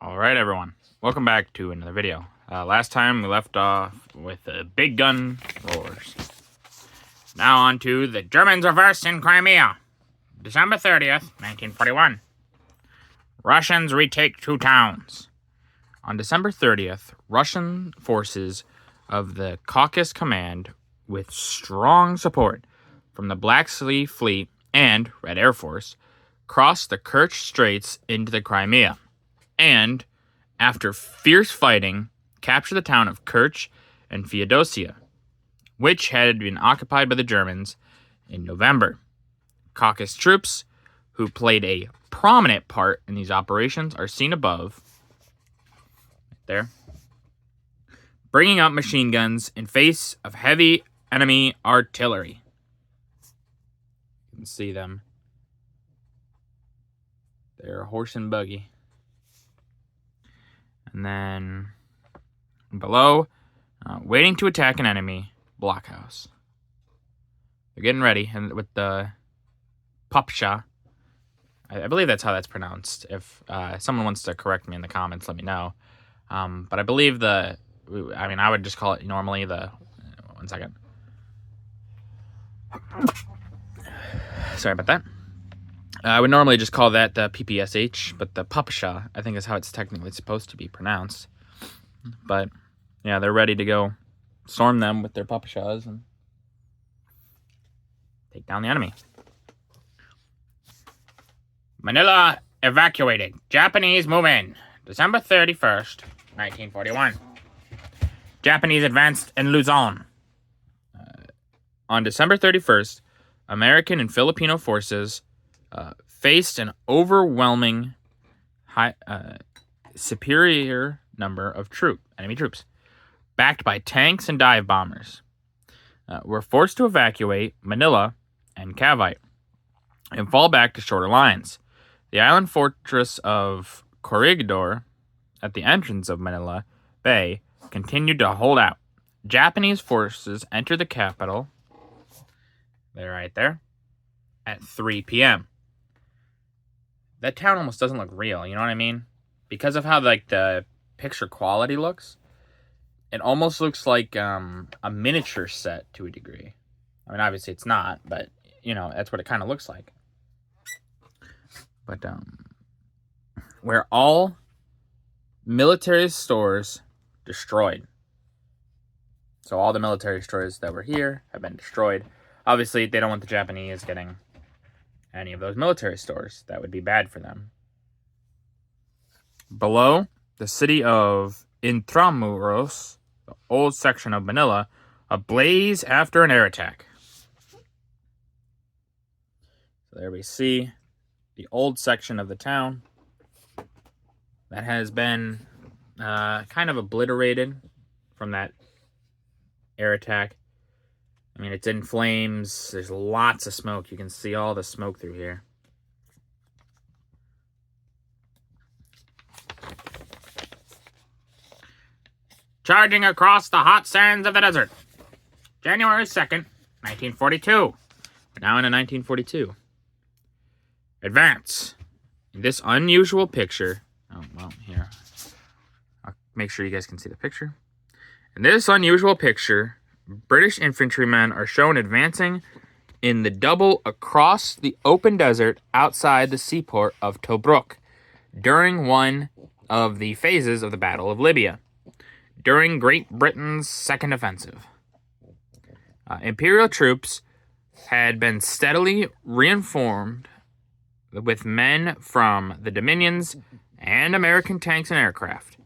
Alright everyone, welcome back to another video. Last time we left off with the big gun roars. Now on to the Germans reversed in Crimea. December 30th, 1941. Russians retake 2 towns. On December 30th, Russian forces of the Caucasus Command, with strong support from the Black Sea Fleet and Red Air Force, crossed the Kerch Straits into the Crimea, and, after fierce fighting, captured the town of Kerch and Feodosia, which had been occupied by the Germans in November. Caucasus troops, who played a prominent part in these operations, are seen above, there, bringing up machine guns in face of heavy enemy artillery. You can see them. They're a horse and buggy. And then below, waiting to attack an enemy blockhouse. They're getting ready, and with the Popsha. I believe that's how that's pronounced. If someone wants to correct me in the comments, let me know. But I believe I would just call it normally the... one second. Sorry about that. I would normally just call that the PPSH, but the Popsha, I think, is how it's technically supposed to be pronounced. But, yeah, they're ready to go storm them with their Popshas and take down the enemy. Manila evacuated. Japanese move in. December 31st, 1941. Japanese advanced in Luzon. On December 31st, American and Filipino forces faced an overwhelming superior number of enemy troops, backed by tanks and dive bombers. Were forced to evacuate Manila and Cavite and fall back to shorter lines. The island fortress of Corregidor, at the entrance of Manila Bay, continued to hold out. Japanese forces entered the capital, they're right there, at 3 p.m. That town almost doesn't look real, you know what I mean? Because of how, the picture quality looks, it almost looks like a miniature set to a degree. I mean, obviously it's not, but, that's what it kind of looks like. But, where all military stores destroyed. So all the military stores that were here have been destroyed. Obviously, they don't want the Japanese getting any of those military stores. That would be bad for them. Below, the city of Intramuros, the old section of Manila, ablaze after an air attack. So there we see the old section of the town that has been kind of obliterated from that air attack. I mean, it's in flames. There's lots of smoke. You can see all the smoke through here. Charging across the hot sands of the desert. January 2nd, 1942. We're now in 1942. Advance. In this unusual picture... Oh, well, here. I'll make sure you guys can see the picture. In this unusual picture, British infantrymen are shown advancing in the double across the open desert outside the seaport of Tobruk during one of the phases of the Battle of Libya, during Great Britain's second offensive. Imperial troops had been steadily reinformed with men from the Dominions and American tanks and aircraft.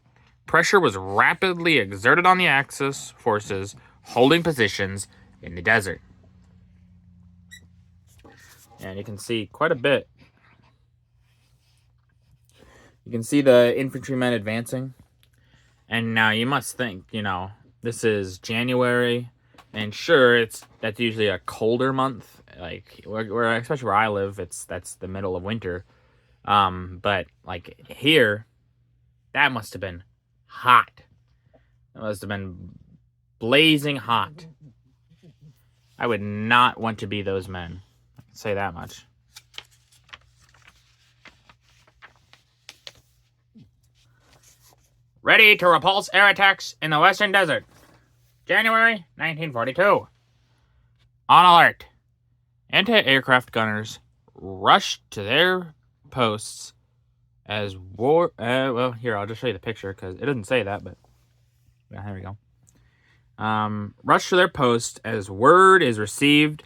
Pressure was rapidly exerted on the Axis forces holding positions in the desert. And you can see quite a bit. You can see the infantrymen advancing. And now you must think, this is January. And sure, that's usually a colder month. Especially where I live, that's the middle of winter. But here, that must have been hot. It must have been blazing hot. I would not want to be those men. I can say that much. ready to repulse air attacks in the Western Desert. January 1942. On alert. Anti-aircraft gunners rushed to their posts as war... well, here, I'll just show you the picture, because it doesn't say that, but... yeah, here we go. Rushed to their posts as word is received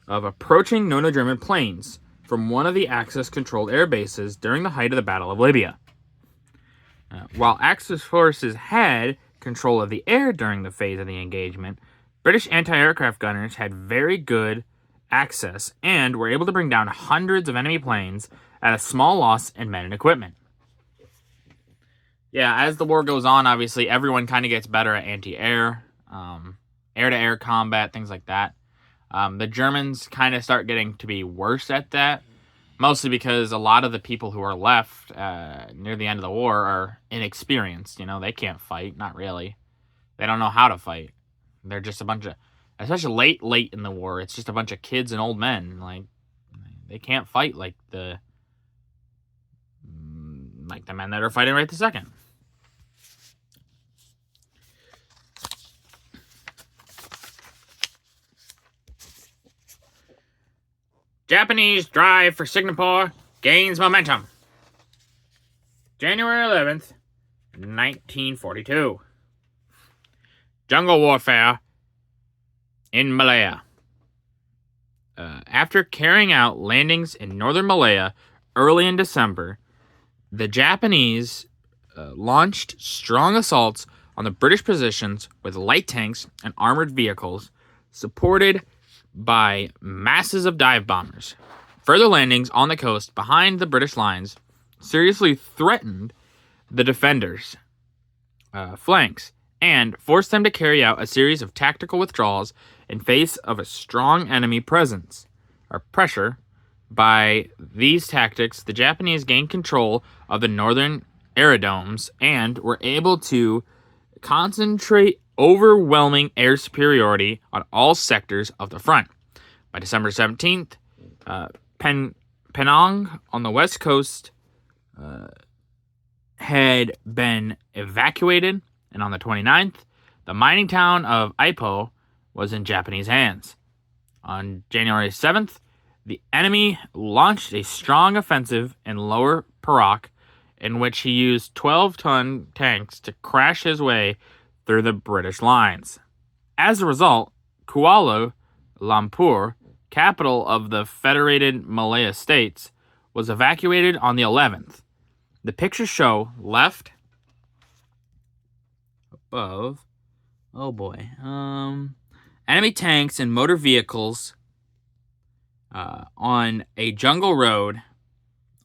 of approaching German planes from one of the Axis-controlled air bases during the height of the Battle of Libya. While Axis forces had control of the air during the phase of the engagement, British anti-aircraft gunners had very good access and were able to bring down hundreds of enemy planes at a small loss in men and equipment. Yeah, as the war goes on, obviously, everyone kind of gets better at anti-air, air-to-air combat, things like that. The Germans kind of start getting to be worse at that, mostly because a lot of the people who are left near the end of the war are inexperienced. You know, they can't fight, not really. They don't know how to fight. They're just a bunch of, especially late in the war, it's just a bunch of kids and old men. Like, they can't fight like the men that are fighting right this second. Japanese drive for Singapore gains momentum. January 11th, 1942. Jungle warfare in Malaya. After carrying out landings in northern Malaya early in December, the Japanese launched strong assaults on the British positions with light tanks and armored vehicles, supported by masses of dive bombers. Further landings on the coast behind the British lines seriously threatened the defenders' flanks and forced them to carry out a series of tactical withdrawals in face of a strong enemy presence or pressure. By these tactics, the Japanese gained control of the northern aerodromes and were able to concentrate overwhelming air superiority on all sectors of the front. By December 17th, Penang on the west coast had been evacuated, and on the 29th, the mining town of Ipoh was in Japanese hands. On January 7th, the enemy launched a strong offensive in Lower Perak, in which he used 12-ton tanks to crash his way through the British lines. As a result, Kuala Lumpur, capital of the Federated Malaya States, was evacuated on the 11th. The pictures show left above, enemy tanks and motor vehicles on a jungle road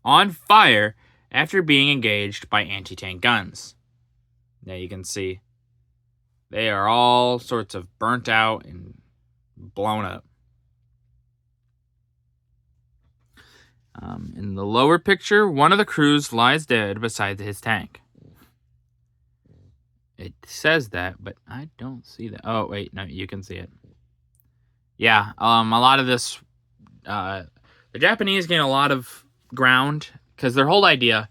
on fire after being engaged by anti-tank guns. Now you can see they are all sorts of burnt out and blown up. In the lower picture, one of the crews lies dead beside his tank. It says that, but I don't see that. Oh, wait, no, you can see it. Yeah, a lot of this, the Japanese gain a lot of ground, because their whole idea,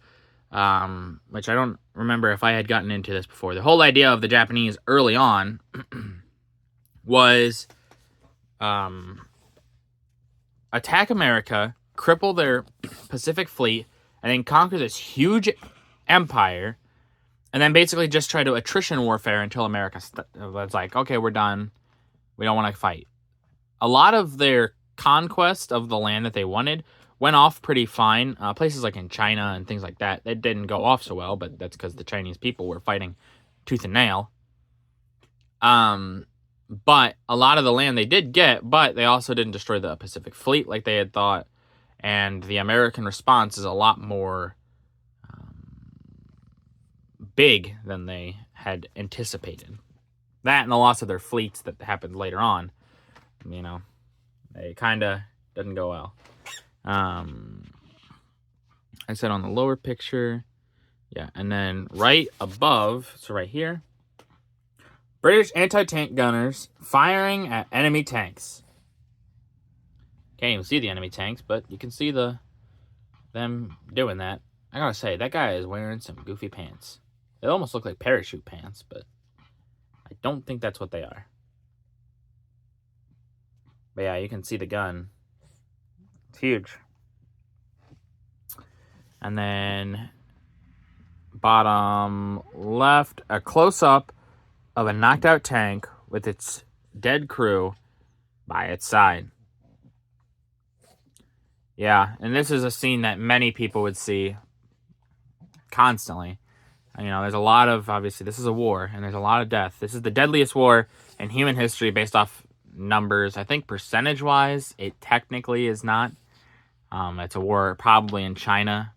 which I don't remember if I had gotten into this before, the whole idea of the Japanese early on was attack America, cripple their Pacific fleet, and then conquer this huge empire, and then basically just try to attrition warfare until America was like, okay, we're done. We don't want to fight. A lot of their conquest of the land that they wanted went off pretty fine. Places like in China and things like that, it didn't go off so well, but that's because the Chinese people were fighting tooth and nail. But a lot of the land they did get, but they also didn't destroy the Pacific fleet like they had thought. And the American response is a lot more big than they had anticipated. That and the loss of their fleets that happened later on, you know, they kind of didn't go well. I said on the lower picture, yeah, and then right above, so right here, British anti-tank gunners firing at enemy tanks. Can't even see the enemy tanks, but you can see them doing that. I gotta say, that guy is wearing some goofy pants. They almost look like parachute pants, but I don't think that's what they are. But yeah, you can see the gun. It's huge. And then bottom left, a close-up of a knocked-out tank with its dead crew by its side. Yeah, and this is a scene that many people would see constantly. You know, there's a lot of, obviously, this is a war, and there's a lot of death. This is the deadliest war in human history based off numbers. I think percentage-wise, it technically is not. It's a war probably in China,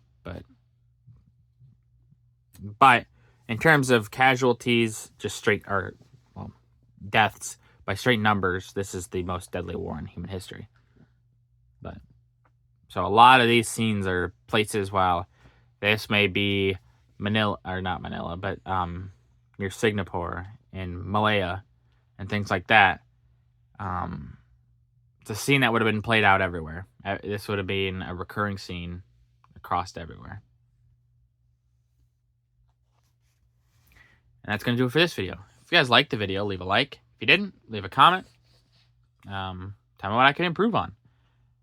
but in terms of casualties, just straight, or, well, deaths by straight numbers, this is the most deadly war in human history. But, so a lot of these scenes are places, while this may be Manila, or not Manila, but near Singapore and Malaya and things like that. It's a scene that would have been played out everywhere. This would have been a recurring scene across everywhere. And that's going to do it for this video. If you guys liked the video, leave a like. If you didn't, leave a comment. Tell me what I can improve on.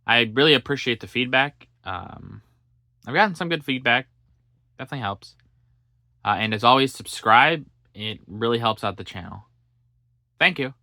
I really appreciate the feedback. I've gotten some good feedback. Definitely helps. And as always, subscribe. It really helps out the channel. Thank you.